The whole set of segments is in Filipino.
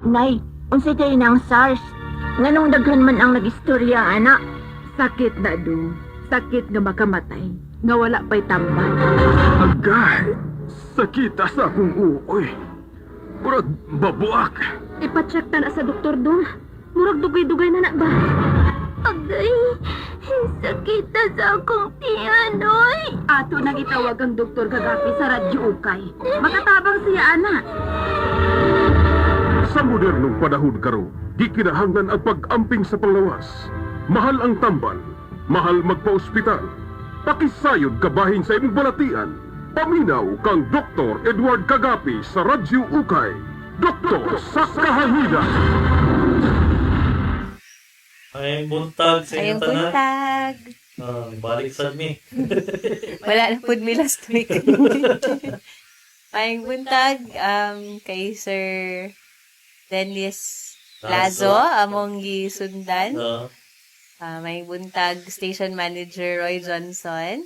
Nay, unsay day ng SARS? Nganong daghan man ang nagistorya, anak? Sakit na do. Sakit nga makamatay. Nga wala pa'y tambal. Agay, sakita sa akong uoy. Murag babuak. Ipacheck ta na sa doktor dong. Murag dugay-dugay na ba? Agay, sakit na sa akong tiyan, oy. Ato nang itawag ang doktor kagapi sa radyo ukay. Makatabang siya, anak. Sa modernong panahon karon, di kinahanglan ang pag-amping sa panglawas. Mahal ang tambal, mahal magpa-ospital. Pakisayod kabahin sa imong balatian. Paminaw kang Dr. Edward Kagapi sa Radyo Ukay. Doktor sa kahanginan. Ay, buntag sa Ayong inyong tanan. buntag. Balik sa mi. Wala na food me last week. Ayong buntag kay Sir Dennis Lazo, among gisundan. May buntag Station Manager Roy Johnson.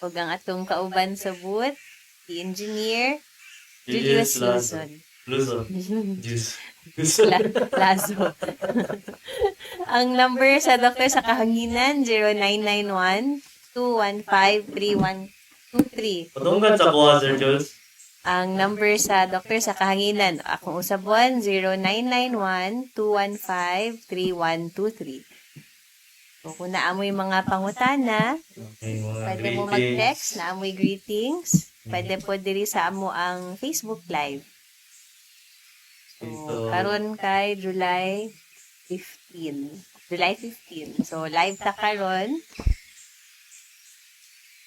Ug ang atong kauban sa booth, the engineer, Julius Luzon. Luzon. Juice. Lazo. Ang number sa doktor sa kahanginan, 0991-215-3123. Patunggan sa kuha, Sir Jules. Ang number sa doktor sa kahanginan, akong usabon, 0991-215-3123. So, kung naamoy mga pangutana, Okay, mga pwede mo greetings. mag-text na amoy greetings. Pwede po diri sa amo ang Facebook Live. So, Ito. karon kay July 15. July 15. So, live ta karon.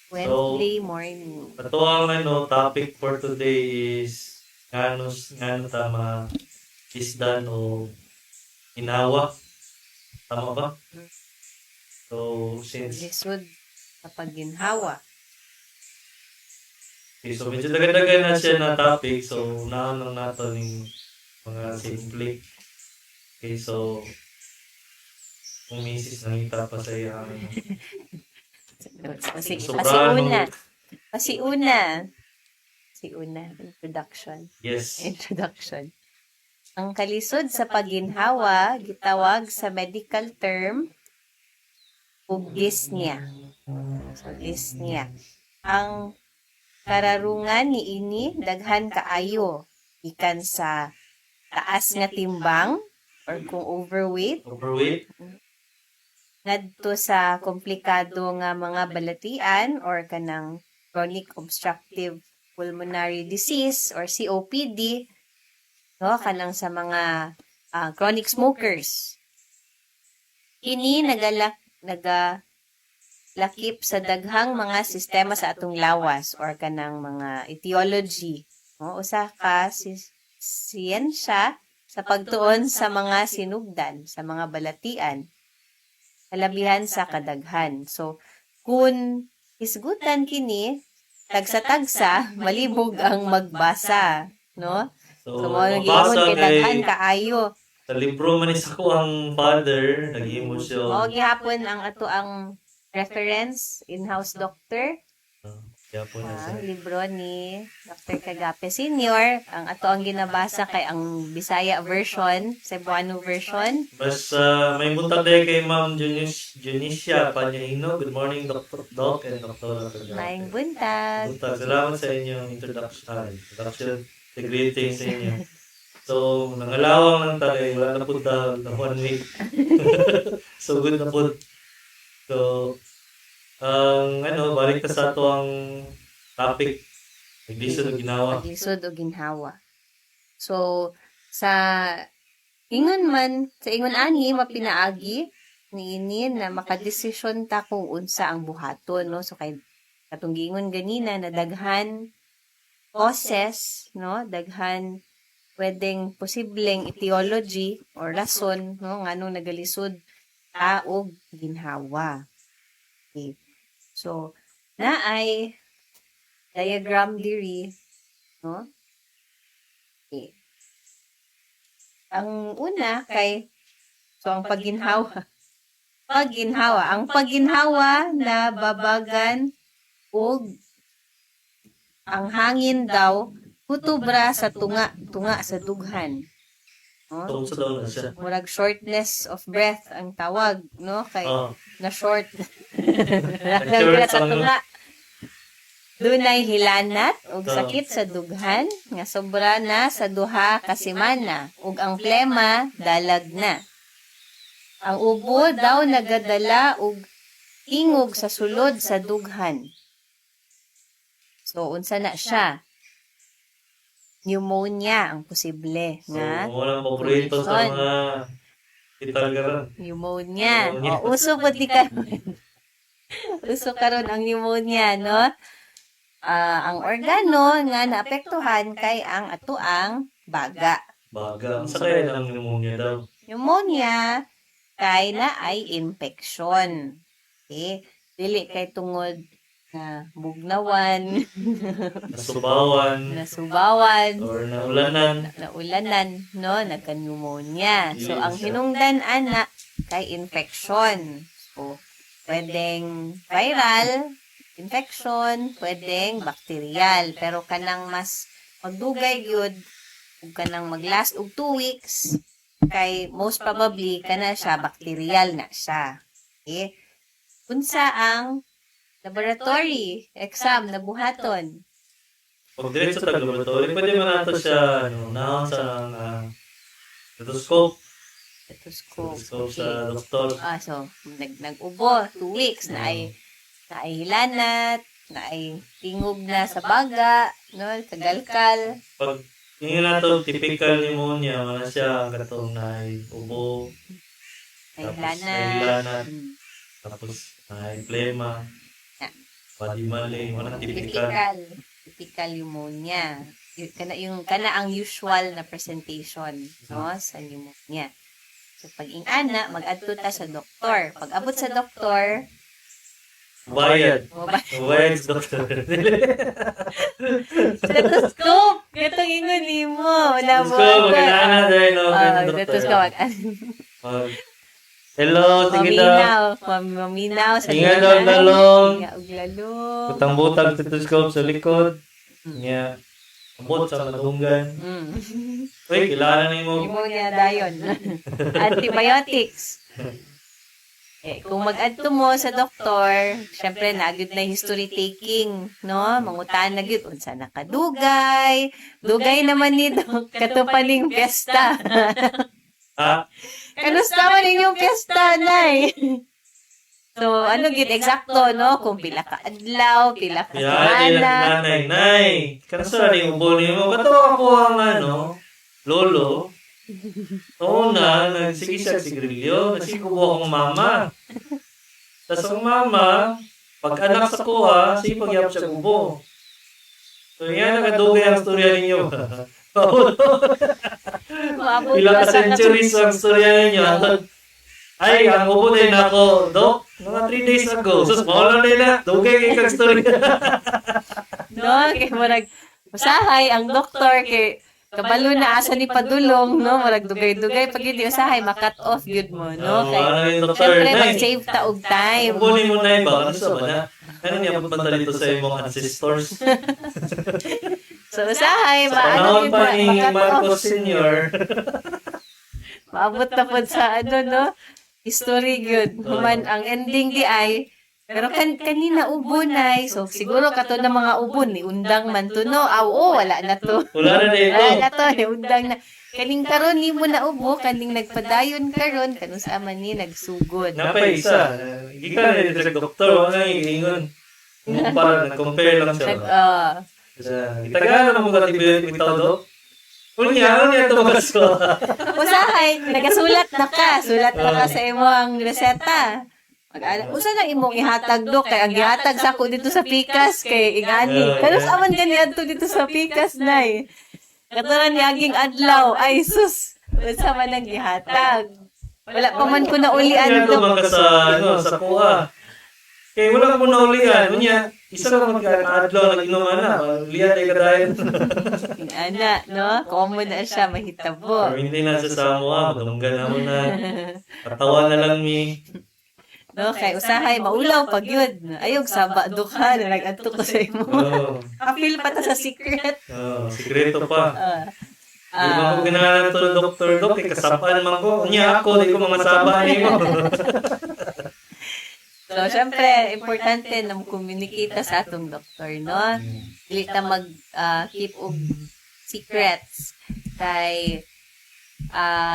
Wednesday morning. Ito ang topic for today is ngano tama isdan o inawa. Tama ba? So, since Lisod sa pagginhawa. okay, so medyo dagan-dagan na siya na topic. So, unahan lang natin yung mga simple. Okay, so kung misis nangita pa sa iya. Pasiuna. Introduction. Ang kalisod sa pagginhawa gitawag sa medical term ug dyspnea. So dyspnea. Ang kararungan niini daghan kaayo ikan sa taas nga timbang or kung overweight Overweight? ngadto sa komplikado nga mga balatian or kanang chronic obstructive pulmonary disease or COPD, no, kanang sa mga chronic smokers. Kini nagalakip sa daghang mga sistema sa atong lawas or kanang mga etiology, no, usa ka siyensya sa pagtuon sa mga sinugdan, sa mga balatian, kalabihan sa kadaghan. So, kung isgutan kini, tagsa-tagsa, malibog ang magbasa, no? So, mo nang giingon kay daghan kaayo. Sa libro man is ako ang father, nag-imo siya. Mao gihapon ang ato ang reference in-house doctor. Kaya po na siya. Ang libro ni Dr. Kagape Senior. Ang ato ang ginabasa kay ang Bisaya version, Cebuano version. Basta may buntag tayo kay Ma'am Junicia Panyahino. Good morning, Dr. Doc and Dr. Maing buntag. Buntag. Salamat sa inyong introduction. The greetings sa inyo. So, nangalawang lang tayo. Wala na po na 1 week. So, good na po. So, balik ka sa ito ang topic. Naglisod o ginawa. Paglisod o ginhawa. So, sa ingon ani, mapinaagi niini na makadesisyon ta kung unsa ang buhaton, no? So, kay katong giingon ganina na daghan causes, no? Daghan pwedeng posibleng etiology or rason, no? Nganong nagalisod ta og ginhawa. Okay. So, naay diagram diri, no? Okay. Ang una kay ang pagginhawa. Ang pagginhawa na babagan og ang hangin daw hutubra sa tunga sa dughan. No? Tungkol sa daw na siya. Murag shortness of breath ang tawag, no? Kay Oh. na short. short sa ang- tunga. Dunay hilanat ug Oh. sakit sa dughan nga sobra na sa duha ka semana ug ang plema dalag na. Ang ubo daw nagadala og ingog sa sulod sa dughan. So unsa na siya? Pneumonia ang posible So, nga. walang paborito sa mga italgaran. Pneumonia. Pneumonia. O, uso po di karon. Uso karon ang pneumonia, no? Ang organo nga naapektuhan kay ang atuang baga. Baga. Ang sakay ng pneumonia daw. Pneumonia kay na ay infeksyon. Okay? Dili kay tungod na bugnawan, Nasubawan. nasubawan, Or naulanan. naulanan, no? Nagka-pneumonia. So, Yes, ang hinungdan, ana, kay infection. So, pwedeng viral infection, pwedeng bacterial. Pero kanang mas magdugay yun, ug kanang maglast og 2 weeks, kay most probably, kana siya, bacterial na siya. Okay? Unsa ang laboratory exam na buhaton? Pag diretso sa laboratory, pwede man nato siya, nahon sa stethoscope. Stethoscope. Stethoscope sa doktor. So, nag-ubo, 2 weeks, na ay hilanat, na ay tingog na sa baga, no, sa galkal. Pag yung nato typical pneumonia, wala siya katong na ubo, Ay tapos hilanat. may hilanat, Mm. tapos may plema, Yeah. body maling, walang typical. Typical pneumonia. Kana ang usual na presentation, no, sa pneumonia. So, pag ingana, mag-adto ta sa doktor. Pag abot sa doktor, Bayad. Bayad sa doktor. stethoscope! Katong ingon ni mo. Stethoscope, kailangan na dahil no, Stethoscope. Hello, sige daw. Maminaw sa Ingat daw, lalong. Ingat og lalong. Butang-butang stethoscope sa likod. Nga. Abot sa madunggan. Uy, kailangan na mo. Pneumonia dayon. Antibiotics. Kung mag-adto mo sa doktor, syempre nagyud na history taking, no? Mangutan na gyud unsa nakadugay. Dugay naman ni Dok katupaning piyesta. Ha? Kanusta man inyong piyesta, nay? So, ano gyud eksakto, no? Kung pila ka adlaw, pila ka Yan, semana. nanay. Kanasa rin yung buli mo. Kato ako ang lolo. Oo na, nagsige siya sigrilyo. Nasikubo akong mama. Tapos ang mama, pag anak sa kuha, sige pagyap siya kubo. So yan, nakadugay ang storya ninyo. Maabot Ilang ka sa centuries ang storya ninyo. Ay, ang ubo din ako, Dok. Mga 3 days ago. Sus, mawala nila. Dugay kay kang storya. No, kay murag usahay ang doktor kay kabalo na asa ni padulong, no, murag dugay-dugay pag hindi usahay makat off gyud mo, no, kay Yung doktor, syempre nay. mag-save ta og time. Kunin mo na iba. Ano sa ba na? Ano niya punta dito sa imong ancestors? So usahay Sa maano panahon gyud pa ni makat Marcos off. Sr. Maabot na pod sa ano, no, history gyud. Human ang ending di ay pero kanina ubo na so siguro kato na mga ubo ni undang man to, no. Wala na to. Wala na dito. Wala na to, ni undang na. Kaning karon ni mo na ubo, kaning nagpadayon karon, kanus man ni nagsugod. Napay isa. Hindi ka na dito sa doktor. Wala nga iingon. Para nag-compare lang siya. Tagalog mo ka antibiotic bitaw, Dok? Unya, ano niya ito magasko? Usahay, nagasulat na ka. Sulat na ka sa imo ang reseta. Usa na imong ihatag, Dok, kay ang gihatag sa ako dito sa Pikas kay ingani. Kanus aman gani adto dito sa Pikas, nay. Katuran ni aging adlaw. Ay sus. Unsa man ang gihatag? Wala pa man ko na ulian, Unya, Dok. ito sa kuha. Kaya wala ko na ulian. Unya, isa ka magkakaadlaw nag-inuman na. Ulian ay kadayon. Ana, no? Common na siya, mahitabo. Pero hindi na sa mo, madunggan na mo na. Katawa na lang mi. No, kay usahay maulaw pag yun. Ayog saba ka na nag-adto ko sa imo. Oh, Apil pa ta sa secret. sikreto pa. Di ba ko ginahanap to Dr. Doc, kay kasapaan man ko. Unya ako, di ko mga sabaan mo. So, syempre, importante na communicate sa atong doktor, no? Dili ta mag-keep og secrets. Kay,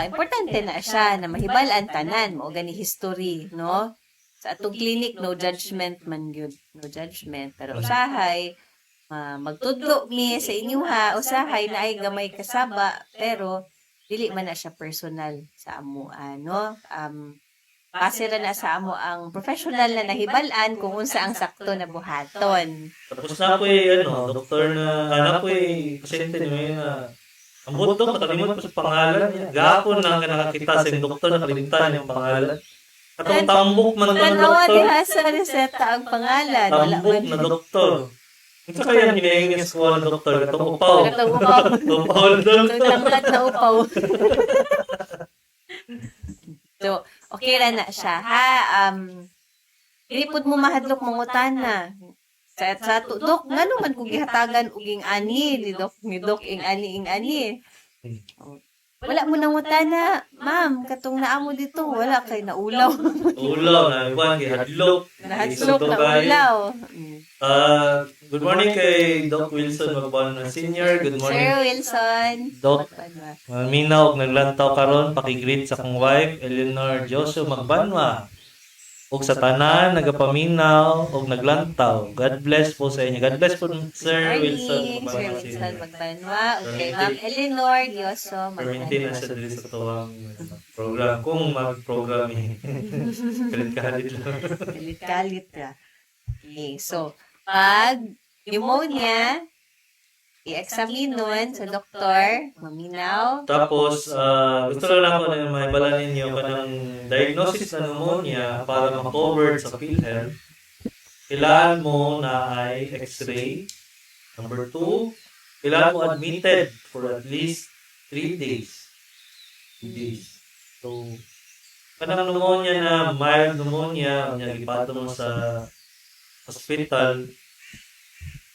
importante na siya na mahibalaan tanan mo gani history, no? Sa atong clinic, no judgment man yun. No judgment. Pero usahay, magtudlo mi sa inyo ha, usahay na ay gamay kasaba, pero dili man na siya personal sa amo, no? Kasi ra na sa amo ang professional na nahibalaan kung unsa ang sakto na buhaton. Tapos na po doktor na, anak po pasyente niyo na, ang buto, matalimot po sa pangalan niya. Gapon lang ka nakakita sa doktor, nakalimutan yung pangalan. Katong tambok man na Tanawa doktor. diha sa reseta ang pangalan. Wala Tambok man. na doktor. Ito kaya hinahingi sa kuha ng doktor, katong upaw. Katong upaw. Upaw na doktor. Tangkat na upaw. So, okay ra na siya. Ha, ilipod mo mahadlok mangutana. Sa Dok, ngano man kung gihatagan og ing ani ni Dok ing ani. Wala mo nang utana, ma'am, katong naamo dito, wala kay naulaw. Ulaw na, iwan, gihadlok. Nahadlok na Isog kayo. ulaw. Good morning kay Doc Wilson Magbanwa Senior. Good Sir morning. Wilson. Doc, Magbanwa. minaw og naglantaw karon, paki-greet sa kong wife, Eleanor Joshua Magbanwa. Ug sa tanan nagapaminaw og naglantaw. God bless po sa inyo. God bless po Sir Wilson Morning, Sir Magbanwa Wilson Senior. Magbanwa. Okay, Ma'am Eleanor Dioso Permintin na Magbanwa. siya dili sa tuwang program. Kung mag-program kalit-kalit lang. Kalit-kalit ka. Okay, so, pag pneumonia, i-examine nun sa doktor, maminaw. Tapos, gusto lang ako na maibala ninyo kanang diagnosis ng pneumonia para ma-cover sa PhilHealth. Kailangan mo na ay x-ray. Number 2, kailangan mo admitted for at least 3 days. 3 days. So, kanang pneumonia na mild pneumonia, kanya ipato mo sa hospital,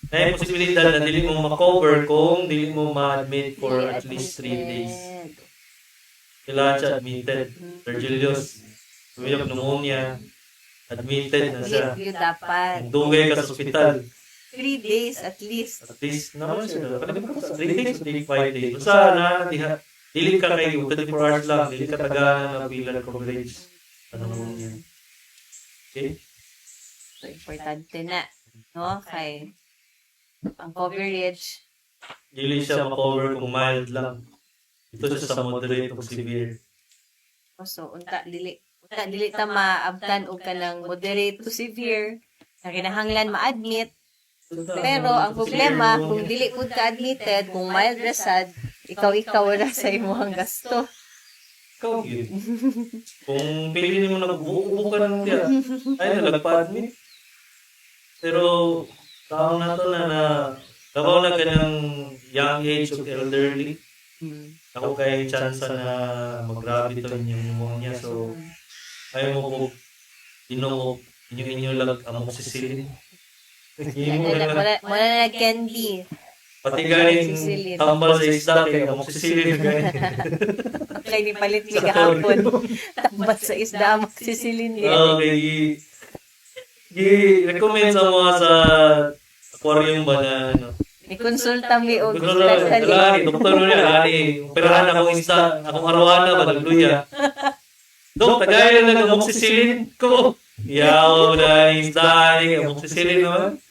na yung posibilidad na dili mo ma-cover kung dili mo ma-admit for at least 3 days. Kailangan siya admitted. Sir Julius, sumilap pneumonia, admitted na siya. Yun dapat. Dugay ka sa hospital. 3 days at least. At least, naman siya. Kanina ko sa 3 days o 5 days. Basta na, dili ka kayo, 24 hours lang, dili ka taga na bilang coverage. Pneumonia. Okay? So, importante na. No? Kay ang coverage. Dili siya ma-cover kung mild lang. Ito siya sa moderate o severe. So, unta dili ta maabtan og kanang moderate to severe. Na kinahanglan ma-admit. Pero ang problema, kung dili pud ka admitted, kung mild ra sad, ikaw ra sa imong gasto. Ikaw yun. Kung pili mo nag-ubo ka ng tiyan, ay nalagpa-admit. Pero, taong na to na tabaw na ka ng young age of elderly. Ako kay chance na mag-grabe to inyong pneumonia. So, ayaw mo po inom inyo lang amoxicillin. Wala na candy. Pati galing tambal sa isda kay amoxicillin. Kaya ni palit ni kahapon. Tambat sa isda mo sisilin Okay. I-recommend sa mga sa aquarium ba na ano. Ikonsulta mi og Gusto na lagi, doktor mo niya, lagi. Operahan akong isda, akong arwana, balagluya. Dok, tagay na lang amoxicillin ko. Yaw na isda, amoxicillin naman.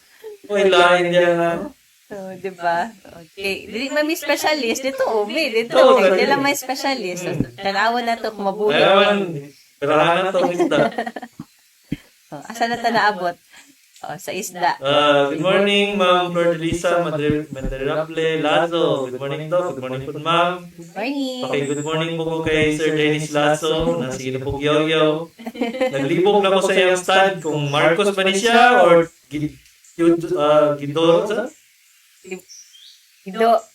Uy, lain niya na. So, di ba? Okay. Dili man may specialist. Dito, umi. Dito, Oo, hindi lang may specialist. So, tanawan na to kung mabuhi. Ayaw, operahan na itong isda. So, asa na ta naabot? Sa isda. Good morning, Ma'am Lisa Maderable Lazo. Good morning, Doc. Good morning po, Ma'am. Morning. Okay, good morning po po kay Sir Dennis Lazo. Nasilo po Yoyo. Naglibog na ko sa iyong stand kung Marcos ba ni siya or Gido. Sa? Gido.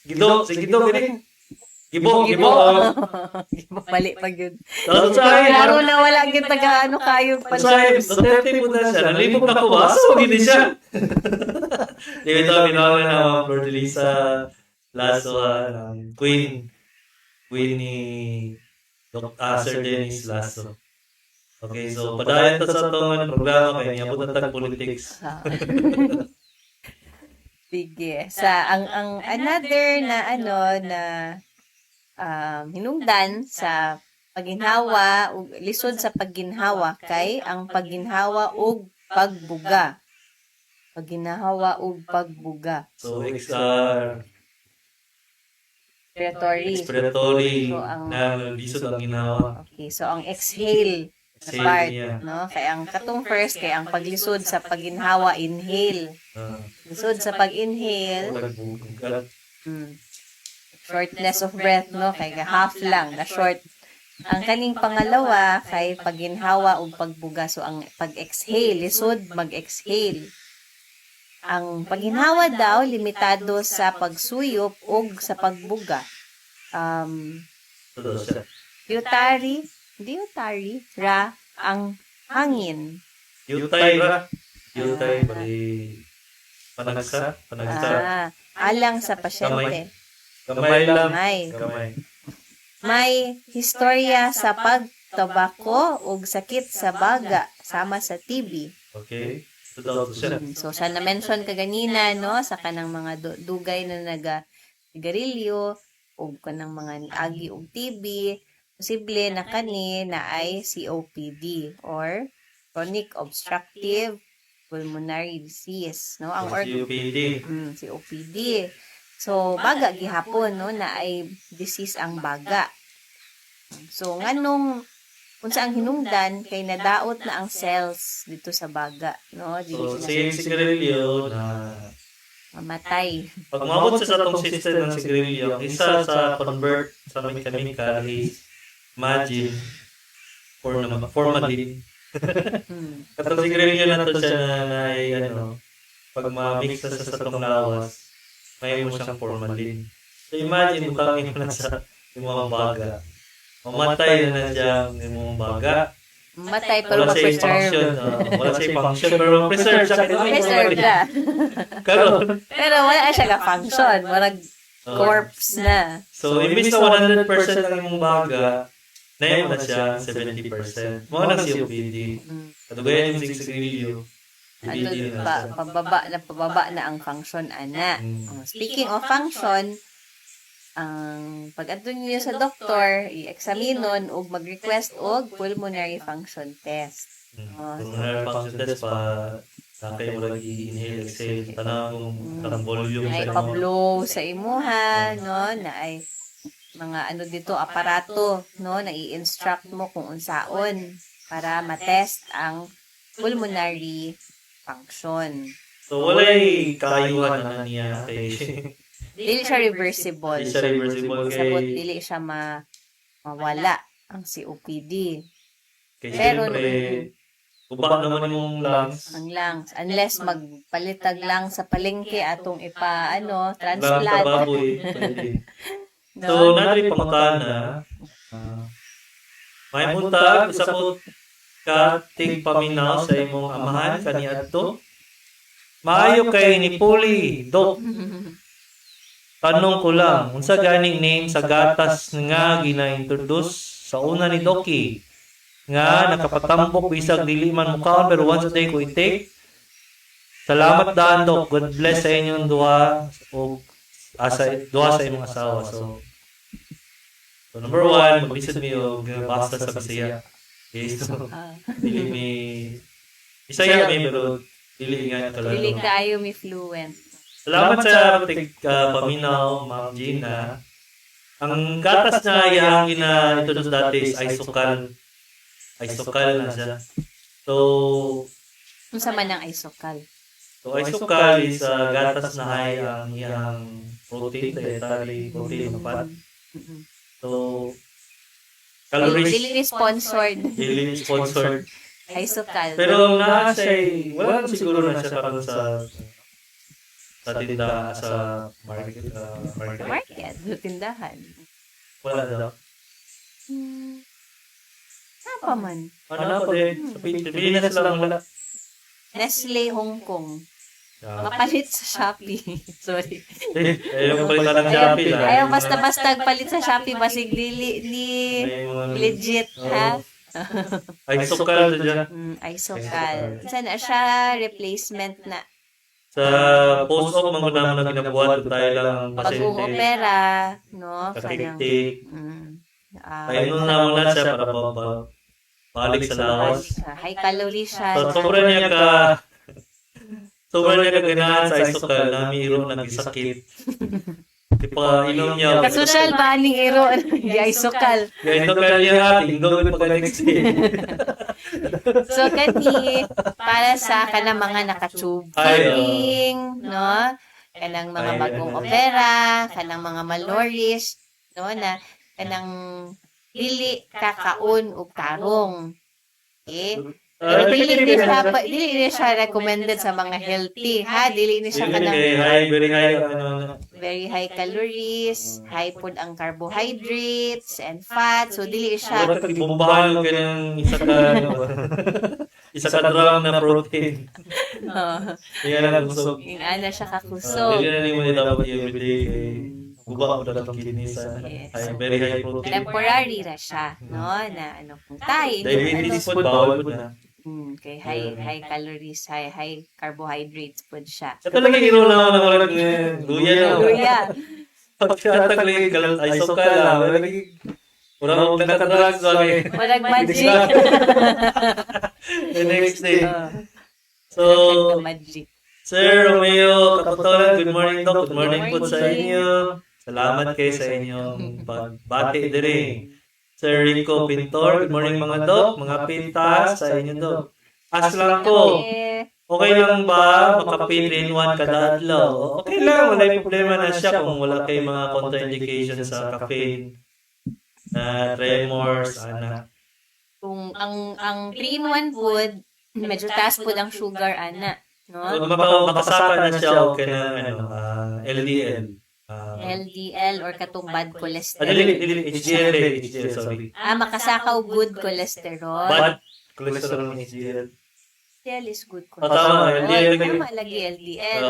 Gido. Si Gido, gani? Gibo. Mali pag yun. Tapos sa akin, Laro na wala yung taga-ano kayo. sa akin, Duterte po na siya. Nalibog na ko ba? So, gini siya. Di ba ito, binawa na Ma'am Lisa Lazo, Queen. ni Sir Dennis Lasso. Okay, so padayon ta sa itong programa kay niabot na tag politics. Sige. Ang another na hinungdan sa pagginhawa ug lisod sa pagginhawa kay ang pagginhawa ug pagbuga. Pagginhawa ug pagbuga. So, Respiratory. expiratory So, ang- na lisod ang ginawa. Okay, so ang exhale na Exhale part, niya. no? Kaya ang katong first kay ang paglisod sa pagginhawa, inhale. Lisod sa pag-inhale, Pagbugat. shortness of breath, no? Kay half lang, na short. Ang kaning pangalawa kay pagginhawa ug pagbuga. So ang pag-exhale, lisod mag-exhale. Ang pagginhawa daw limitado sa pagsuyop ug sa pagbuga. Totoo siya. Utari ra ang hangin. Yutay ra. Yutay, bali panagsa. Alang sa pasyente. Kamay lang. Kamay. May historya sa pagtabako ug sakit sa baga sama sa TB. Okay. Totoo siya. So, siya na-mention kaganina, no, sa kanang mga dugay na sigarilyo ug kanang mga agi ug TB, posible na kani na ay COPD or chronic obstructive pulmonary disease, no? Ang COPD. COPD. So, baga gihapon, no, na ay disease ang baga. So, nganong unsa ang hinungdan kay nadaot na ang cells dito sa baga, no? So, same sigarilyo na mamatay. pag umabot sa atong system ng sigarilyo, ang isa sa convert sa chemical is imagine formalin. Katong sigarilyo na to siya na ay pag ma-mix na sa atong lawas, may mo siyang formalin. So imagine, butangin mo na sa mga baga. Mamatay na diyang mga baga. Mamatay pero Wala siya function. ma-preserve. Wala siya function, pero ma-preserve siya. Preserve na. Karon. Pero wala siya ka-function. Walang corpse na. So, imbis na 100% ang imong baga, na mo na siya 70%. Mga na COPD. Katugayan yung sigarilyo. Ano pababa na ang function, ana. Speaking of function, ang pag-adto niyo sa doktor, i-examinon ug mag-request og pulmonary function test. Pulmonary function test pa kayo mo lagi inhale, exhale, tanang volume Na ay sa pa-blow sa imuha, no, na ay mga dito aparato, no, na i-instruct mo kung unsaon para ma-test ang pulmonary function. So, walay kayuhan na niya kay Dili siya reversible. Dili siya reversible Sabot, kay dili siya mawala ang COPD. Pero Pero uba naman yung lungs. ang lungs, unless magpalitag lang sa palengke atong Lang sa transplant. baboy. Pwede. No? So, natin pangutana. May buntag, usapot ka ting paminaw sa imong amahan kaniadto. Maayo kay ni Puli, Dok. Tanong ko lang, unsa ganing name sa gatas nga gina-introduce sa una ni Doki? Nga nakapatambok bisag dili man mukaon pero once a day ko i-take. Salamat daan, Dok. God bless sa inyong duha o duha sa imong asawa. So number one, mag-visit mi o basta sa Bisaya. Okay, so dili mi Bisaya mi pero dili nga talaga. Dili kaayo mi fluent. Salamat sa paminaw, Ma'am Gina. Ang gatas na yang ina-introduce dati is isokal. Isokal na siya. So, Unsa man ang isokal? isokal is gatas na high ang iyang protein, dietary protein na fat. So, calories. Dili sponsored. Dili sponsored. Isokal. Pero wala siguro na siya karon sa tindahan sa market. Market, tindahan. Wala daw. Sapa man? Ano po din? Sa Pilipinas lang wala. Nestle Hong Kong. Mapalit sa Shopee. Sorry. Ayaw palitan ng Shopee lang. Ayaw basta-basta palit sa Shopee basig dili May mga- legit ha. Ay, sukal dyan. Isokal. Sana siya replacement na Sa post-op, mga naman na ginabuhat, tayo lang ang pasyente. pag-opera, no? Kanang Kakiktik. ah, Ay, nung naman na siya para balik sa lawas. high calorie siya. So, sobrang niya ganahan sa isokal na mayroon nag-isakit. Di pa inom niya. Kasosyal ba ning iro? Isokal. Kaya isokal niya, tingdong pag next day. So kani para sa kanang mga naka-tube Ay, feeding, no? Kanang mga bagong opera, kanang mga malnourished, no, na kanang dili kakaon o karong. Okay? Pero dili ni siya recommended sa mga healthy, ha? Dili ni siya kanang Very high, very high calories, high food ang carbohydrates and fat. So dili siya Bakit bumbahan ka ng isa ka drum na protein. Yan ang gusto. yung ana siya kakusog. Hindi na rin mo dapat everyday. Guba mo na itong kinisa. Yes. Ay, very high protein. Temporary ra siya, no? Na ano kung tayo. Diabetes food, bawal po na. Kay high calories, high carbohydrates po siya. Sa talaga hero lang ako ng luya na. Luya. Pag siya tagli, ay soka lang. Murang nagka-drugs kami. Walang magic. The next day. So, Magic. Sir Romeo Kaputolan, good morning Doc. Good morning po sa inyo. Salamat kayo sa inyong pagbati dire. Sir Rico Pintor, good morning mga Doc, mga pintas sa inyo Doc. Ask lang ko, okay lang ba makape 3-in-1 kada adlaw? Okay lang, wala yung problema na siya kung wala kayong mga contraindication sa caffeine na tremors, ana. Kung ang 3-in-1 food, medyo taas po ang sugar, ana. No? Makasaka na siya o LDL. LDL or katong bad cholesterol. HDL, sorry. Makasakaw good cholesterol. Bad cholesterol ng HDL. LDL is good Tama, cholesterol. LDL. Tama lagi LDL.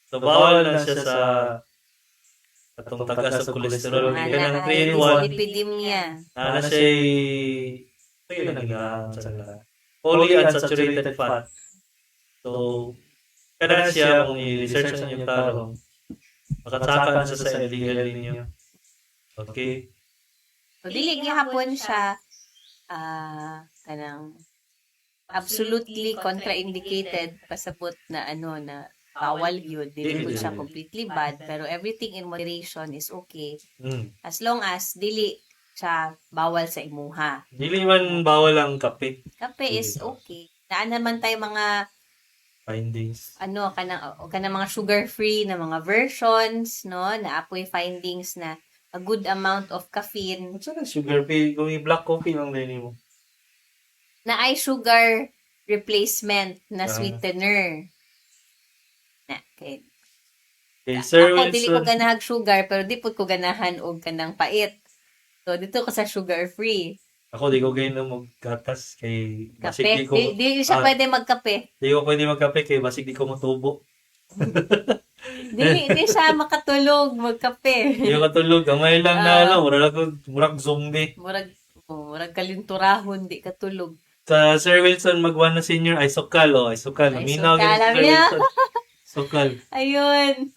So, bawal na siya sa atong taga sa cholesterol. Hindi ka ng 3-in-1. Lipidemia. Na siya polyunsaturated fat. So, kaya siya kung i-research sa inyong tarong, makasaka na siya sa LDL ninyo. Okay? So, dili gihapon siya kanang absolutely contraindicated pasabot na na bawal yun. Dili po siya completely bad, pero everything in moderation is okay. As long as dili siya bawal sa imuha. Dili man bawal ang kape. Kape is okay. Naan naman tayo mga Findings. kanang mga sugar-free na mga versions, no? Na apoy findings na a good amount of caffeine. What's that sugar pay? Kung black coffee lang din mo. Na ay sugar replacement na sweetener. Na, okay. Okay, Sir Ako, dili ko Wilson. ganahag sugar, pero di po ko ganahan og kanang pait. So, dito ko sa sugar-free. Ako, di ko ganyan mo gatas kay basig Kape. di ko, Di siya pwede magkape. di ko pwede magkape kay basig di ko matubo. Di siya makatulog magkape. Di ko katulog. Gamay lang na murag zombie. Murag kalinturahon, di katulog. Sa Sir Wilson, mag-1 na senior, ay sukal. Minaw Isokal, ganun si Sir niya. Wilson. Sukal. Ayun.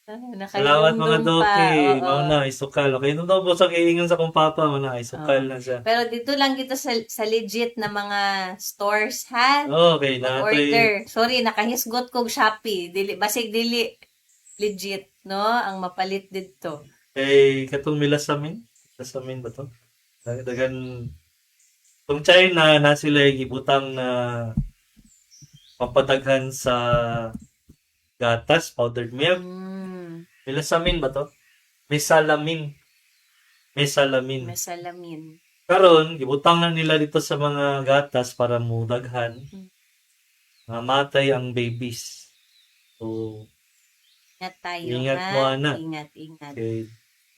Salamat mga doke. Oo. Mauna, ay sukal. Okay, ito daw po sa kiingon sa kong papa, mauna, ay sukal na siya. Pero dito lang dito sa legit na mga stores, ha? Okay, na Order. Sorry, nakahisgot kog Shopee. Basig dili legit, no? Ang mapalit dito. kay katong milasamin. Milasamin ba to? Dagan kung China na sila gibutang na papadaghan sa gatas, powdered milk. Milasamin ba to? Mesalamin. Mesalamin. Karon gibutang na nila dito sa mga gatas para mudaghan. Mamatay ang babies. So, Ingat tayo, Ingat ha? mo, ana. Ingat. okay,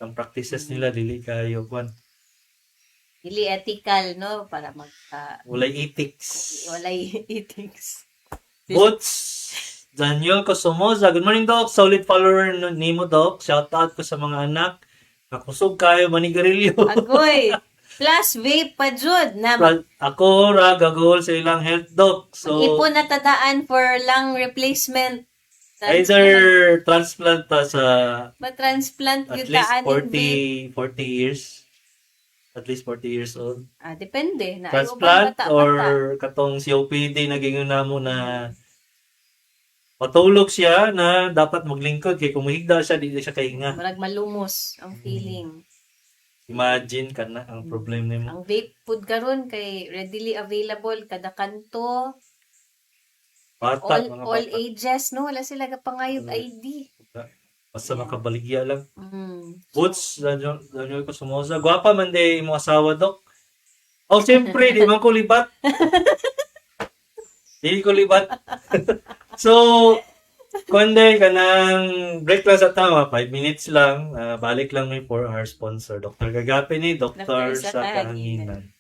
ang practices nila dili kayo kwan. Dili ethical, no? Para Walay ethics. walay ethics. Boots. Daniel Cosomoza. Good morning, Doc. Solid follower nimo, Doc. Shout out ko sa mga anak. Nakusog kayo, manigarilyo. Agoy. Plus vape pa jud na Ako ra gagol sa ilang health, Doc. So, ipon na tadaan for lung replacement. either transplant ta sa Ma-transplant at yun least taan 40 years. At least 40 years old. depende. Na Transplant or katong COPD naging na mo na matulog siya na dapat maglingkod kay kung mahigda siya di siya kahinga. Marag malumos ang feeling. Imagine ka na ang problem nimo. Ang vape food karon kay readily available kada kanto. Bata, mga All bata. ages, no? Wala sila kapangayog ID. Basta makabaligya lang. Mm. Boots, Daniel ko sumosa. Gwapa man de imong asawa, Dok. Oh, siyempre, di man ko libat. Di ko libat. So, kundi ka ng break lang sa tama, 5 minutes lang. Balik lang may for our sponsor, Dr. Gagapi ni Dr. Dr. sa sa Kahanginan.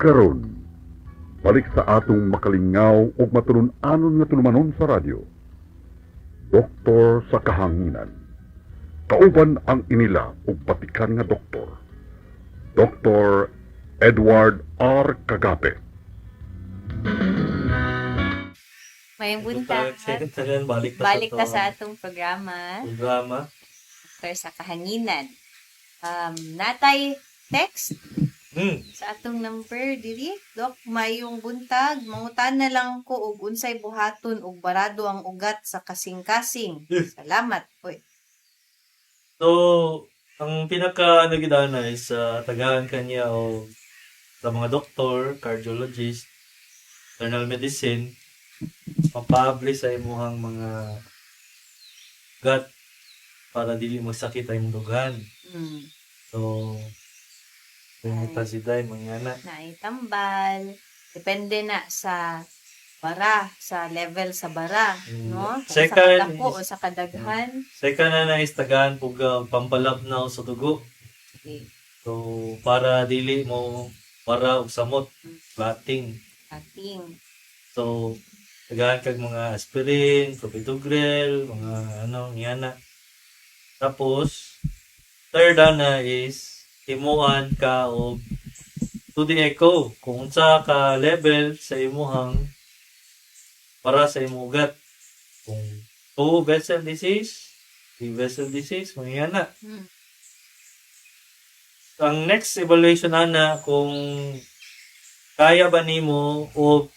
Karon, balik sa atong makalingaw ug matulun-anon nga tulumanon sa radyo. Doktor sa kahanginan. Kauban ang inila ug patikan nga doktor. Dr. Edward R. Kagape. May buntag. Tagan, balik Balik ta sa atong programa. programa. Doktor sa kahanginan. Natay text sa atong number diri. Dok, mayong buntag. Mangutan na lang ko og unsay buhaton ug barado ang ugat sa kasing-kasing. Salamat. Uy. So, ang pinaka nagidana is tagahan kanya o sa mga doktor, cardiologist, internal medicine, mapublish sa imuhang mga gut para dili magsakit ang dugan. So, pinita si Day, mangyana. Naitambal. Depende na sa bara, sa level sa bara, no? Kung sa Second kadako o is- sa kadaghan. Second na is tagahan pug pampalabnaw sa dugo. Okay. So, para dili mo para og samot, clotting. Ating. So, tagahan kag mga aspirin, clopidogrel, mga ngana. Tapos, third na is himuan ka og 2D echo kung unsa ka level sa imuhang para sa imong ugat. Kung 2 vessel disease, 3 vessel disease, mga ngana. Ang next evaluation ana kung kaya ba nimo o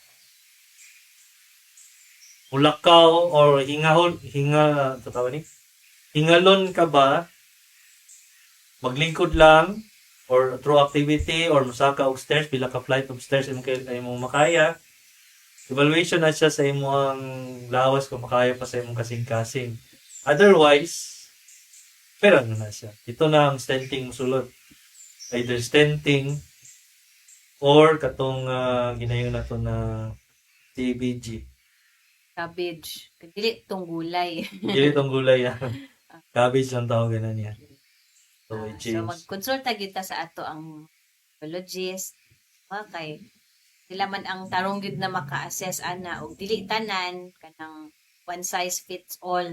mulakaw or hingalon ka ba, maglingkod lang or through activity or musaka og stairs, pila ka flight of stairs imong makaya. Evaluation na siya sa imong lawas kung makaya pa sa imong kasing-kasing. Otherwise, pero na siya. Ito na ang stenting musulod. Either stenting or katong ginayon nato na TBG. Cabbage. Dili tong gulay. Dili itong gulay yan. Cabbage ang tawag na niya. So, So, i-change. magkonsulta kita sa ato ang pathologist. Okay. Sila man ang tarong gyud na maka-assess ana og dili tanan kanang one size fits all.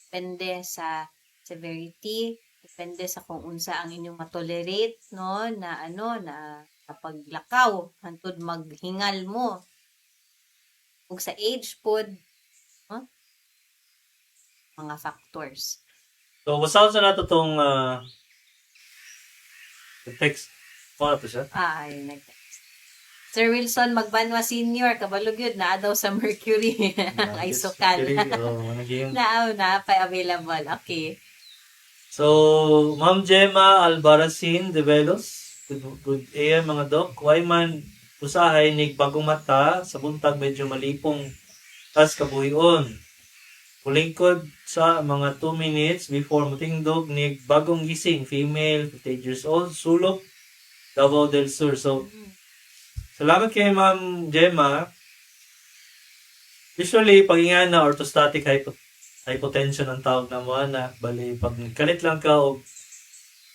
Depende sa severity, depende sa kung unsa ang inyong matolerate, no, na na paglakaw hantod maghingal mo. Ug sa age pod, no? Mga factors. So, basahan sa nato itong text. Ano to siya? Ay, Sir Wilson Magbanwa Senior, kabalog yun, naa daw sa Mercury. Ang isokal. Na pa available. Okay. So, Ma'am Gemma Albaracin de Velos. Good AM mga dok. Why man usahay nig bagong mata sa buntag medyo malipong tas kabuhion. Kulingkod sa mga 2 minutes before mutingdog nig bagong gising, female, 58 years old, sulok, Davao del Sur. So, salamat kay Ma'am Gemma. Usually, pag-ingana, orthostatic hypotension ang tawag na mo na. Bali, pag kalit lang ka o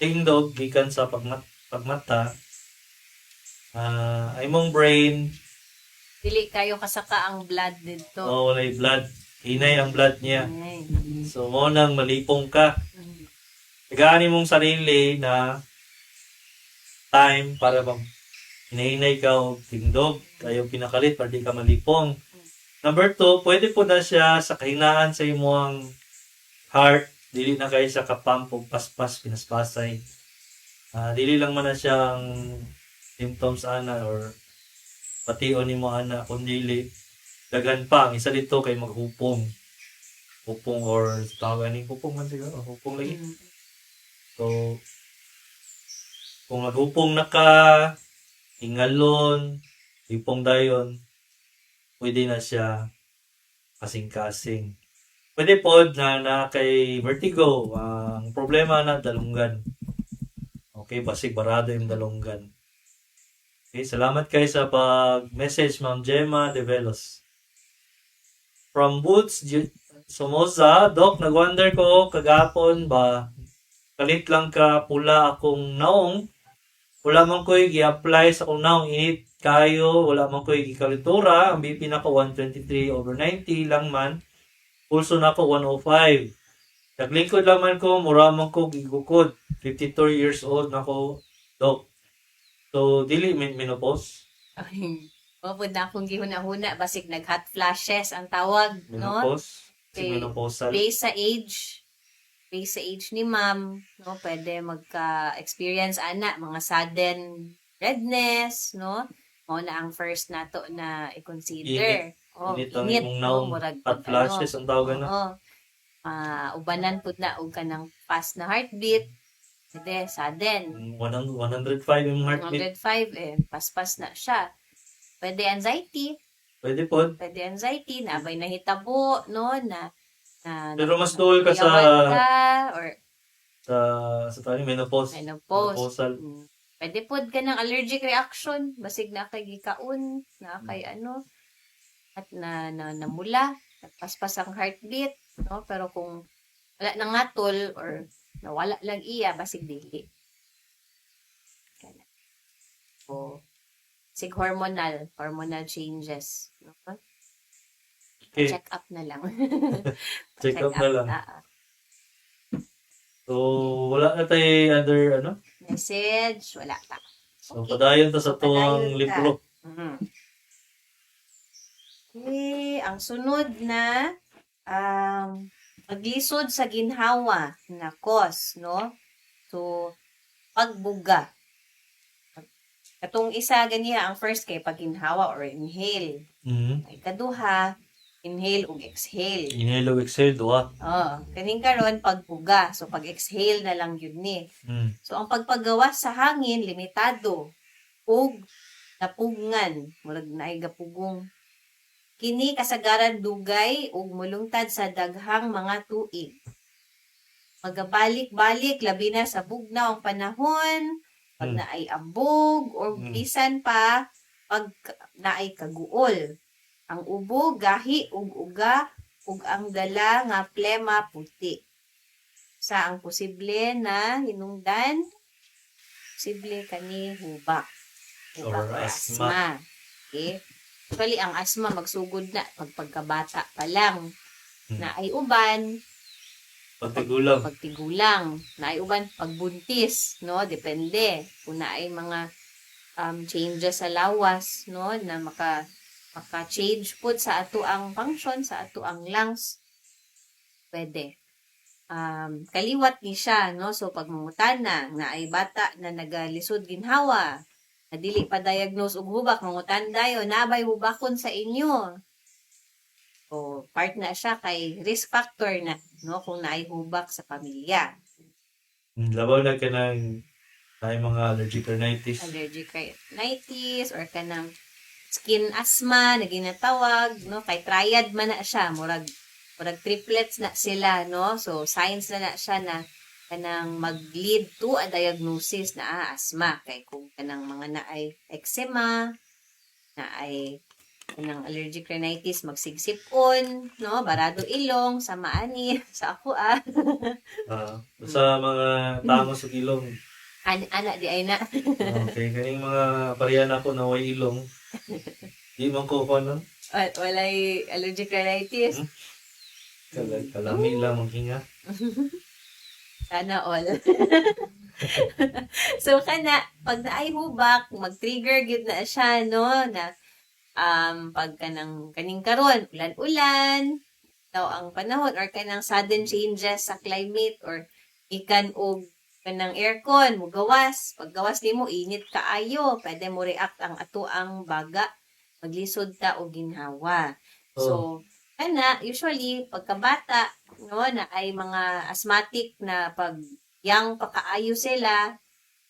tingdog, gikan sa pagmata, ay mong brain, Dili kayo kasaka ang blood dito. o walay blood, hinay ang blood niya. Ay. So, mo nang malipong ka. Tagaani mong sarili na time para bang hinahinay ka o tingdog, kayo pinakalit para di ka malipong. Number 2, pwede po na siya sa kahinaan sa imong heart, dili na kayo sa kapamp o paspas, pinaspasay. Dili lang man na siyang symptoms ana or pation ni mo ana, kundi dagan pa. Ang isa dito kay maghupong. Hupong or tawag ni hupong man siguro, hupong lagi. So, kung maghupong na ka, hingalon, hipong dayon, pwede na siya kasing-kasing. Pwede po na kay vertigo, ang problema na dalunggan. Okay, basig barado yung dalunggan. Okay, salamat kayo sa pag-message, Ma'am Gemma de Velos. From Boots, Somoza, Doc, nag-wonder ko kagapon ba, kalit lang ka pula akong naong, wala man ko'y i-apply sa unang init kayo, wala man ko'y ikalitura, ang BP na ko 123/90 lang man, pulso na ko 105. Naglingkod lang man ko, mura man ko gigukod, 52 years old na ko, Dok. So, dili menopause. Ay, mapod na akong gihuna-huna, basig nag-hot flashes ang tawag, no? Menopause. Okay. Menopausal. Based sa age ni ma'am, no, pwede magka-experience ana mga sudden redness, no? Mao na ang first nato na i-consider. Init ang imong naong hot flashes ang tawagan na. Oo. Ubanan pud na og kanang fast na heartbeat. Pwede sudden. 105 yung heartbeat. 105 paspas na siya. Pwede anxiety, Pwede po. nabay nahitabo, no, Pero mas duol ka sa yawan ka, or tayo, menopause. menopause. Menopausal. Pwede pod ka ng allergic reaction, basig na kay gikaon, na kay ano, at namula, paspas ang heartbeat, no? Pero kung wala nang ngatol or nawala lang iya, basig dili. O, sig hormonal changes. No? Okay. Check up na lang. Check up na lang. ah. So, wala na tayo other, Message, wala pa. So, padayon ta sa tuwang Padayon ta. libro. Mhm. Okay, ang sunod na maglisod sa ginhawa na cause, no? So, pagbuga. Katong isa ganiya, ang first kay pagginhawa or inhale. Mm-hmm. Ay kaduha, inhale ug exhale. Inhale o exhale, duha. Kaning karon pagbuga. So, pag-exhale na lang yun ni. Mm. So, ang pagpagawas sa hangin, limitado. Ug napugngan. Murag naay gapugong. Kini kasagaran dugay ug mulungtad sa daghang mga tuig. Magabalik-balik labi na sa bugnaw ang panahon, pag naay ambog or bisan pa pag naay kaguol. Ang ubo, gahi ug uga ug ang dala nga plema puti. Sa ang posible na hinungdan, posible kani hubak. Or asthma. Okay? Actually, ang asthma magsugod na pagkabata pa lang. Na ay uban, pagtigulang. Na ay uban pagbuntis, no? Depende. Kung na ay mga changes sa lawas, no? Na maka-change po sa ato ang function, sa ato ang lungs. Pwede. Kaliwat ni siya, no? So, pag mangutana, na ay bata na nagalisod ginhawa, na dili pa diagnose og hubak, mangutan dayo, nabay hubakon sa inyo. O, part na siya kay risk factor na, no? Kung naay hubak sa pamilya. Labaw na ka ng mga allergic rhinitis. Allergic rhinitis or kanang skin asthma na ginatawag, no? Kay triad man na siya, murag triplets na sila, no? So, signs na siya na kanang mag-lead to a diagnosis na asthma. Kay kung kanang mga naay eczema, naay kanang allergic rhinitis, magsigsipon, no? Barado ilong, samaani, sa ako Sa mga tama sa ilong. Ana di ay na. Okay, kaning mga pareha na ko na way ilong. Di man ko no? Walay allergic rhinitis. Kalami lang maghinga. Sana all. So, pag naay hubak, mag-trigger gid na siya, no? Na, pag kaning karon, ulan-ulan, daw ang panahon, or kanang sudden changes sa climate, or ikan og kanang aircon, mugawas. Pag gawas nimo init kaayo, pwede mo react ang ato ang baga, maglisod ta og ginhawa. So, usually, pagkabata, no, na ay mga asthmatic na pag young pa kaayo sila,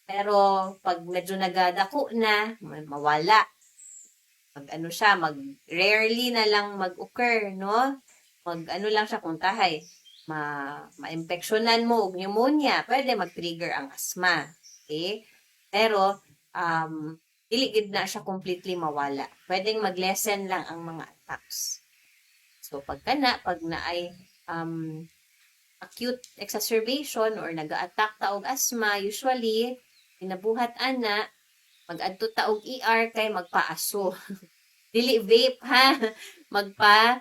pero pag medyo nagadako na, mawala. Rarely na lang mag-occur, no? Lang siya kung tahay, ma-infectionan mo og pneumonia, pwede mag-trigger ang asthma. Okay? Pero, dili gid na siya completely mawala. Pwedeng mag-lessen lang ang mga attacks. So, pag naay acute exacerbation or nag-a-attack ta og asthma, usually, Pinabuhat ana, mag-adto ta og ER kay magpaaso. Dili vape ha, magpa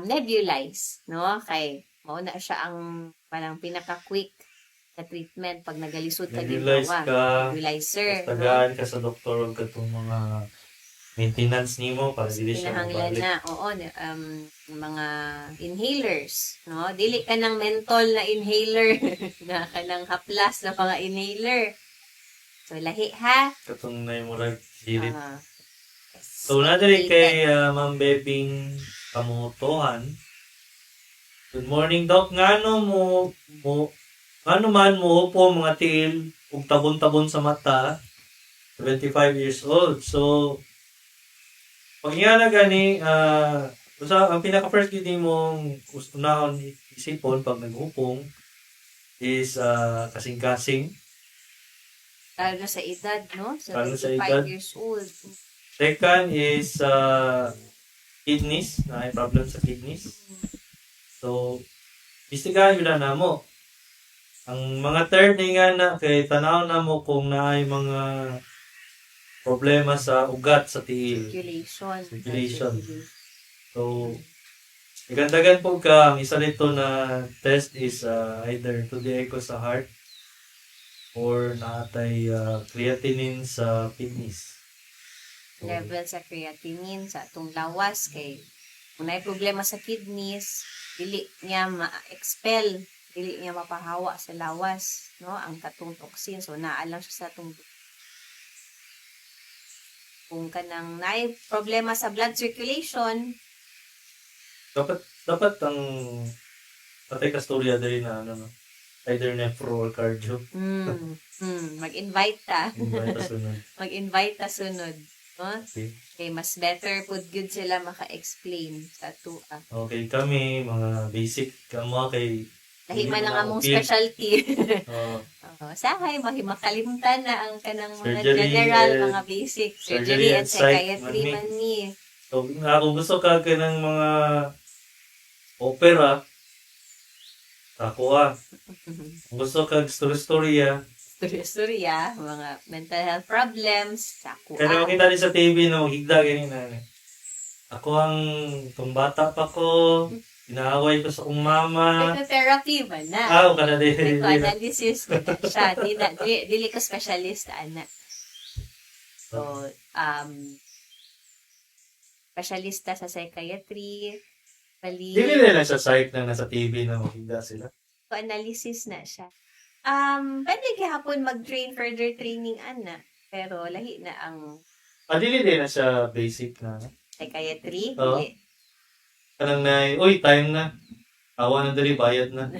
nebulize, no? Kay mao na siya ang parang pinaka-quick na treatment pag nagalisod ka Nebulize ginhawa. ka, Nebulizer, Tapos tagaan ka sa doktor og katong mga maintenance nimo para dili siya Pinahanglan mabalik. na, oo, mga inhalers, no? Dili ka ng mentol na inhaler, na ka ng haplas na mga inhaler. So, lahi ha? Katong na yung murag dilit. Ah, So, nadiri kay Ma'am Bebing Kamutohan. Good morning, Doc. Ngano man mo po mga tiil ug tabon-tabon sa mata, 75 years old. So, pag nga na gani, ang pinaka-first gini mong unahon isipon pag naghupong is kasing-kasing. lalo na sa edad, no? Lalo sa 75 edad. years old. Second is kidneys, na may problem sa kidneys. So, istigahan yun na mo. Ang mga third nga na, kay tanaw na mo kung naay mga problema sa ugat sa tiil. Circulation. So, igandagan po ka, ang isa nito na test is either to the echo sa heart or naatay creatinine sa kidneys. So, Level sa creatinine, sa atong lawas, kay kung may problema sa kidneys, dili niya ma-expel, dili niya mapahawa sa lawas, no? Ang katong toxin. So, naalang siya sa atong kung kanang naay problema sa blood circulation, dapat ang patay kastorya din na ano, no? Either nephro or cardio. mag-invite ta. Invite sa sunod. Mag-invite ta sunod. No? Okay. Kay mas better pud good sila maka-explain sa tua. Okay, kami, mga basic, kamo kay Lahi Hindi man mo ang na among upin. specialty. uh, Sahay, makalimutan na ang kanang mga Surgery general, and- mga basic. surgery Surgery and and psych, psychiatry mani. man ni. so, kung gusto ka ng mga opera, takuha. Kung gusto ka storya, Storya, mga mental health problems, sakuan. kaya makita din sa TV na higda ganyan na. Ako ang itong bata pa ko, inaaway ko sa kong mama. Psychotherapy man na. O ka na din. Psychoanalysis ko na siya. Dili ko specialist, ana. So, specialista sa psychiatry, Dili nila sa psych na nasa TV na makita sila. analysis na siya. Pwede gihapon mag-train, further training, ana. Pero lahi na ang Dili din na siya basic na. psychiatry. Oo. Dili. Kanang na, uy, time na. Awa na dali, bayad na.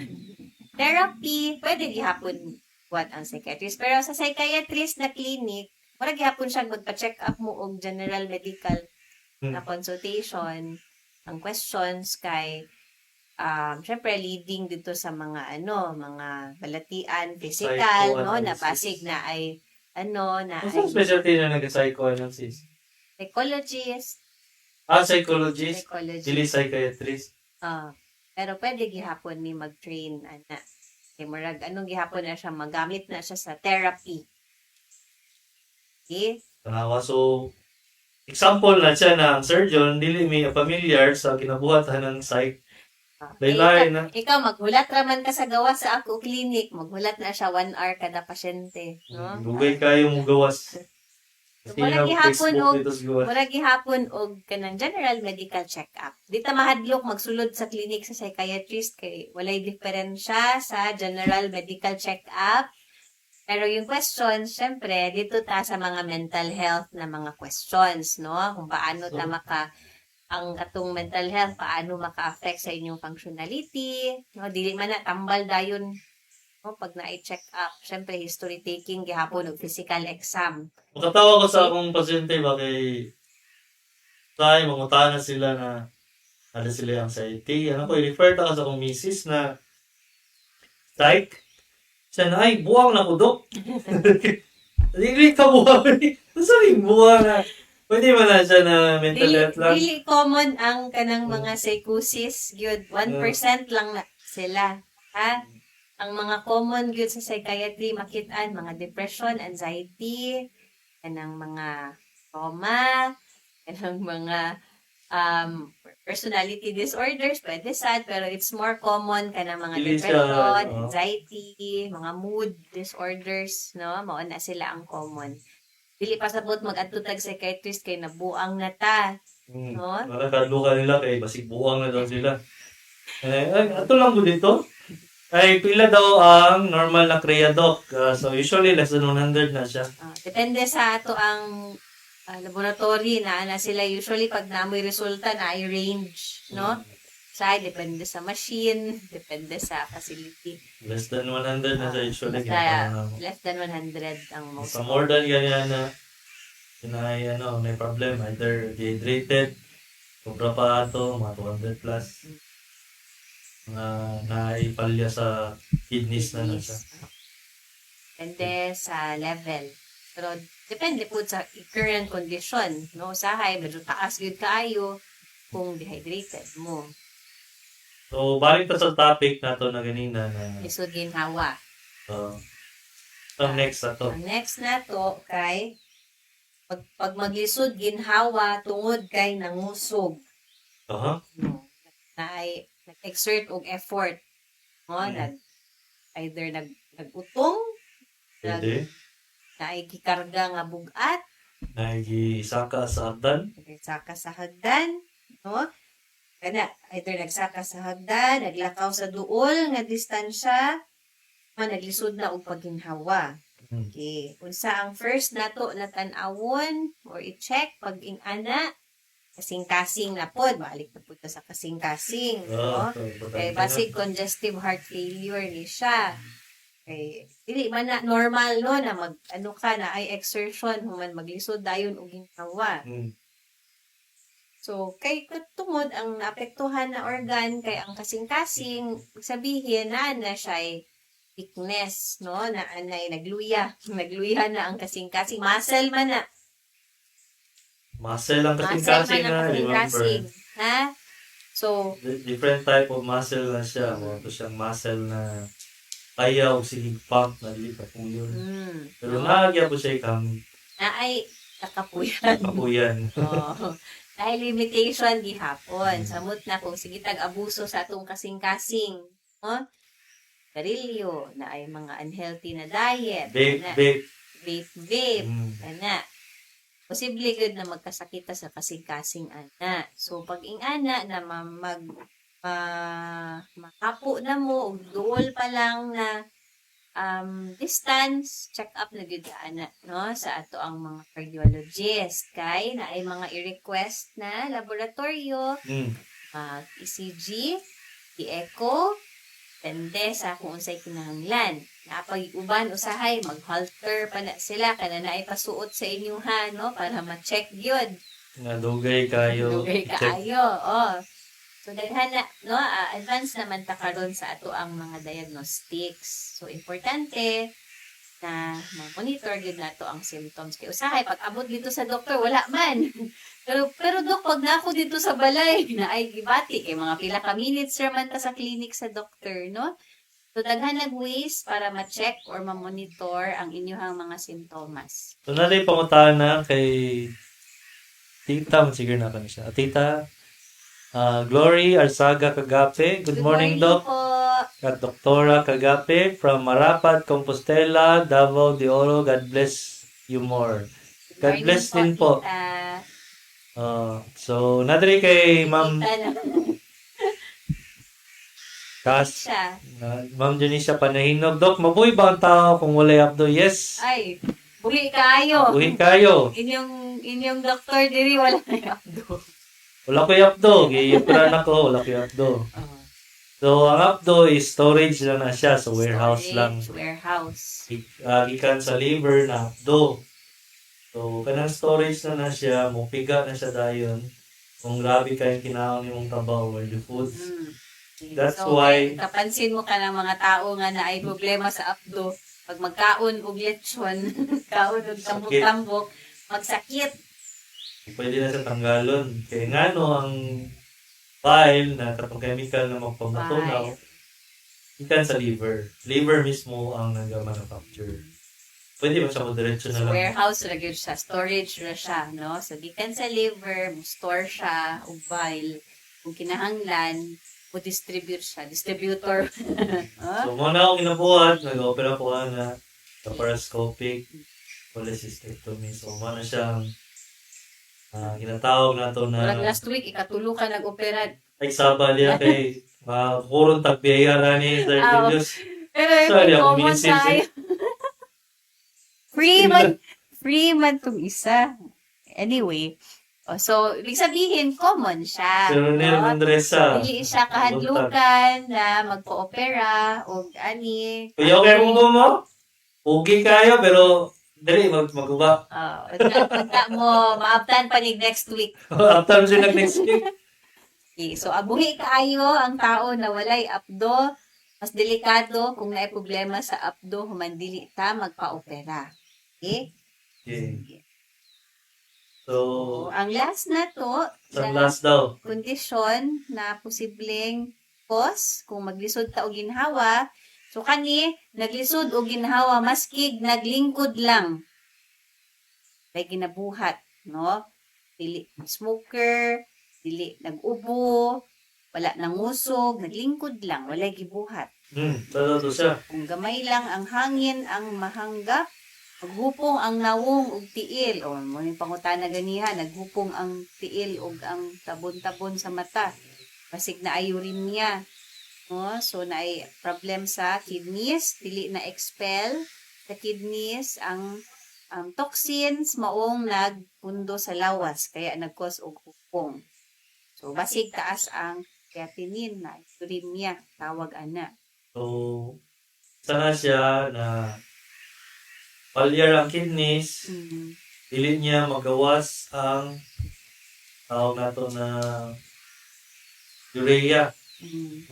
Therapy, pwede gihapon what ang psychiatrist. Pero sa psychiatrist na clinic, wala gihapon siya magpa-check up mo og general medical na consultation. Ang questions kay syempre leading dito sa mga mga balatian, physical, no, na pasig na ay na Ang specialty na nag-psychoanalysis? psychologist, Psychologist. psychologist. Dili psychiatrist. Pero pwede gihapon ni mag-train ana. Kay murag anong gihapon na siya magamit na siya sa therapy. Okay? Tanawa. So, example na siya na ang surgeon, dili may familiar sa kinabuhatan ng psych. Laylay na. Ikaw, maghulat raman ka sa gawas sa ako clinic. Maghulat na siya 1 hour kada pasyente. No? Dugay kayo mong gawas. So, wala gihapon og dito sa gawas. mura gihapon og kanang general medical check-up. Di ta mahadlok magsulod sa clinic sa psychiatrist kay walay diferensya sa general medical check-up. Pero yung questions, syempre, dito ta sa mga mental health na mga questions, no? Kung paano ta ang atong mental health, paano maka-affect sa inyong functionality, no? Dili man na tambal dayon, no? Pag na-check up, syempre, history taking, gihapon og physical exam. Makatawa ko sa akong pasyente ba kay mangutan na sila na ano sila anxiety. Ano ko, i-refer ta ka sa akong misis na psych. Siya na, ay, buwang na ko, Dok. Hindi ka buwang. Sorry, buwang na. Pwede man na siya na mental health lang. Really common ang kanang mga psychosis, gyud 1% lang na sila. Ha? ang mga common gyud sa psychiatry makit-an mga depression, anxiety, kanang mga trauma, kanang mga personality disorders, pwede sad, pero it's more common kanang mga Dili siya, depression, no? anxiety, mga mood disorders, no? Mao na sila ang common. Dili pa sabot mag-adto tag psychiatrist kay nabuang na ta, no? Nakakaluka nila kay basig buwang na daw sila. Ato lang ko dito. Ay, pila daw ang normal na Creadoc. So, usually, less than 100 na siya. Depende sa ato ang laboratory na sila usually pag namoy resulta na ay range, no? Depende sa machine, depende sa facility. Less than 100 na siya usually. Basta less than 100 ang most. Sa more than ganyan na may problem. Either dehydrated, sobra pa ito, mga 200 plus. Naipalya sa kidneys na siya. Depende sa level. Pero depende po sa current condition, no? Usahay, medyo taas yun kaayo kung dehydrated mo. So, balik ta sa topic nato na ganina na Lisod ginhawa. ang next na to. Ang next na to kay pag maglisod ginhawa tungod kay nangusog. Aha. No? Na ay nag-exert og effort. No? Either nag-utong, Pwede. na ay gikarga nga bugat, Nagisaka sa hagdan. nagsaka sa hagdan, no? Either nagsaka sa hagdan, naglakaw sa duol nga distansya, o naglisod na og pagginhawa. Okay. Unsa ang first nato na tan-awon or i-check pag ing-ana, kasing-kasing na pod, balik na po sa kasing-kasing, no? Kay basic congestive heart failure ni siya. Kay dili man na normal no na mag-ano ka na ay exertion human maglisod dayon og ginhawa. So kay tungod ang naapektuhan na organ kay ang kasing-kasing sabihin na siya ay weakness, no? Na anay nagluya na ang kasing-kasing, muscle man na. Muscle ang Muscle kasing-kasing man ang na, remember. kasing-kasing. Ha? So, Different type of muscle na siya. Ito siyang muscle na kaya o sige pump na lipat mo yun. Pero naagya po siya ikang na ay nakapuyan. kapuyan. Oo. Dahil limitation gihapon. Samot na kung sige tag-abuso sa atong kasing-kasing. No? Garilyo, na ay mga unhealthy na diet. Vape. Vape. Ana. Posible good na magkasakita sa kasing-kasing ana. So, pag ing-ana na makapo na mo, o duol pa lang na distance, check up na gud ana, no? Sa ato ang mga cardiologist. Kay na ay mga i-request na laboratorio, ECG, echo, depende sa kung unsay kinahanglan. Napag-uban usahay mag-halter pa na sila kana na ay pasuot sa inyo ha, no, para ma-check gyud. Nga dugay kayo. Dugay kaayo. Oh. So daghan na no, advance naman ta karon sa ato ang mga diagnostics. So importante na ma-monitor gyud nato ang symptoms kay usahay pag abot dito sa doktor wala man. Pero dok, pag na ako dito sa balay, na ay gibati, kay mga pila ka minutes man ta sa clinic sa doctor, no? So, daghan nag-ways para ma-check or ma-monitor ang inyong mga simptomas. So, naday pangutana kay Tita, siguro na kami siya. Tita, Glory Arsaga Cagape. Good morning, Doc. Po. At Doktora Cagape from Marapat, Compostela, Davao de Oro. God bless you more. God bless din po. Tita. So, nadiri kay Ma'am Kas, Siya. Ma'am Janisha Panahinog. Dok, mabuhay ba ang tao kung walay abdo? Yes. Ay, buhi kayo. Buhay kayo. Inyong doktor diri wala na abdo. Wala ko yung abdo. Giyipran ako, wala ko yung abdo. So, ang abdo is storage lang na siya. So, warehouse lang. Warehouse. Gikan sa liver na abdo. So, kanang storage na siya, mupiga na siya dayon. Kung grabe kayong kinaon yung trabaho or the foods. That's so, why kapansin mo ka ng mga tao nga na ay problema sa abdo. Pag magkaon og lechon, kaon og tambok-tambok, magsakit. pwede na sa tanggalon. Kaya nga no, ang file na katong chemical na magpamatunaw, ikan sa liver. Liver mismo ang nag-manufacture. Pwede ba siya mo diretso na lang? Warehouse ra gyud siya, storage ra siya, no? So gikan sa liver, mo store siya og vial. Kung kinahanglan, mo distribute siya, distributor. So, muna ako ginabuhat, nag-opera po na laparoscopic cholecystectomy. So, muna siyang ginatawag na to na Murag last week ikatulo ka nag-opera. ay saba niya kay kurong tagbiya na ni Sir Julius. Pero Sorry, ako common minsan tayo. Free man tong isa. Anyway, so, ibig sabihin, common siya. Sir Ronel no? Mandresa. Hindi siya kahadlukan na magpa-opera o ani. Kuya, okay mo? Okay kayo, pero dali, magkuba. Pagka mo, maabtan pa ni next week. After siya next week. Okay, so, abuhi kaayo ang tao na walay apdo. Mas delikado kung naay problema sa apdo, humandili ta, magpa-opera. Okay? Okay. So, So, ang last na to, sa last daw. kondisyon na posibleng cause kung maglisod ta og ginhawa. So kani naglisod og ginhawa maskig naglingkod lang. Kay ginabuhat, no? Dili smoker, dili nag-ubo, wala nangusog, naglingkod lang, wala gibuhat. Totoo to siya. Kung gamay lang ang hangin ang mahanggap, maghupong ang nawong ug tiil. O, mo yung pangutana ganiha, naghupong ang tiil ug ang tabon-tabon sa mata. Basig na ay uremia. No? So, na ay problem sa kidneys, dili na expel sa kidneys ang toxins maong nagpundo sa lawas, kaya nag-cause og hupong. So, basig taas ang creatinine na uremia, tawag ana. So, sana siya na failure ang kidneys, dili niya magawas ang tawag nato na urea.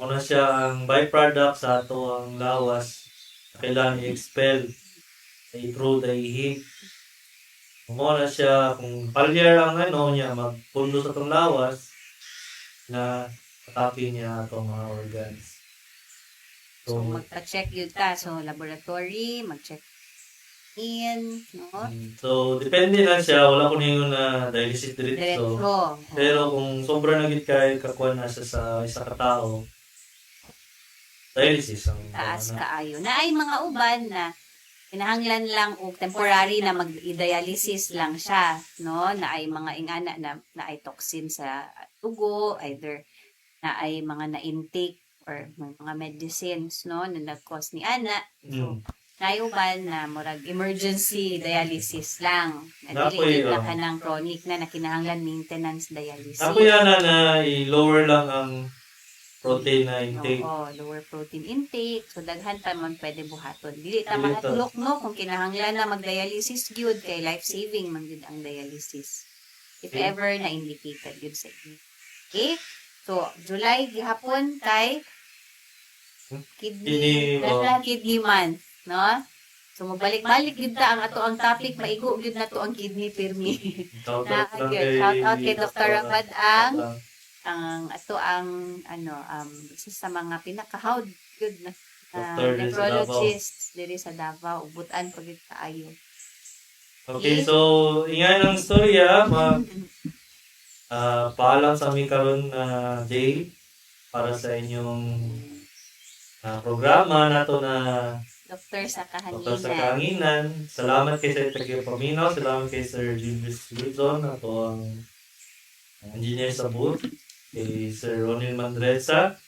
Muna siya ang byproduct sa ato ang lawas. Kailangan i-expel through the ihip. Muna siya, kung failure ang niya, magpundo sa itong lawas na atake niya itong mga organs. So, magpa-check yun ta. So, laboratory, mag-check in, no? So, depende na siya. Wala ko na yung dialysis diretso. Diretso. Pero kung sobra nagit kay kakuha na siya sa isa ka tao, dialysis ang Taas kaayo. Na ay mga uban na kinahanglan lang o temporary na mag-dialysis lang siya, no? Na ay mga ingana na ay toxin sa dugo, either na ay mga na-intake or mga medicines, no? Na nag-cause ni ana. So, nayuban na murag emergency dialysis lang. Dili na ka ng chronic na kinahanglan maintenance dialysis. Ako yan na i-lower lang ang protein na intake. Oo, lower protein intake. So, daghan pa man pwede buhaton. Dili ta Dili ta. mahatlok, no? Kung kinahanglan na mag-dialysis, gyud kay life-saving man gyud ang dialysis. If Okay. ever na indicated gyud sa inyo. Okay? So, July gihapon kay kidney month, no? So, magbalik-balik yun ta ang ato ang topic, maigo yun na to ang kidney pirmi. Shout Na, out lang shout out kay Dr. Ramad ang isa sa mga pinakahawd yun na Dr. nephrologists diri sa Davao, ubutan pag kaayo. Okay, so ingay ng storya, paalam sa aming karon na day para sa inyong programa nato na Doktor sa Doktor sa Kahanginan. Kahanginan. Salamat kay Sir Tagyo Paminaw. Salamat kay Sir Julius Wilson. Ato ang engineer sa booth. Kay Sir Ronil Mandresa.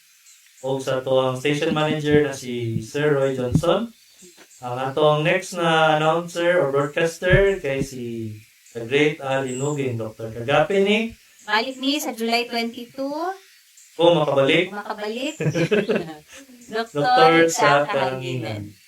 O sa ato ang station manager na si Sir Roy Johnson. Ang atong next na announcer or broadcaster kay si The Great Ali Nugin, Dr. Kagapi ni. Balik ni sa July 22. Kung makabalik, Makabalik. Doktor sa Kahanginan.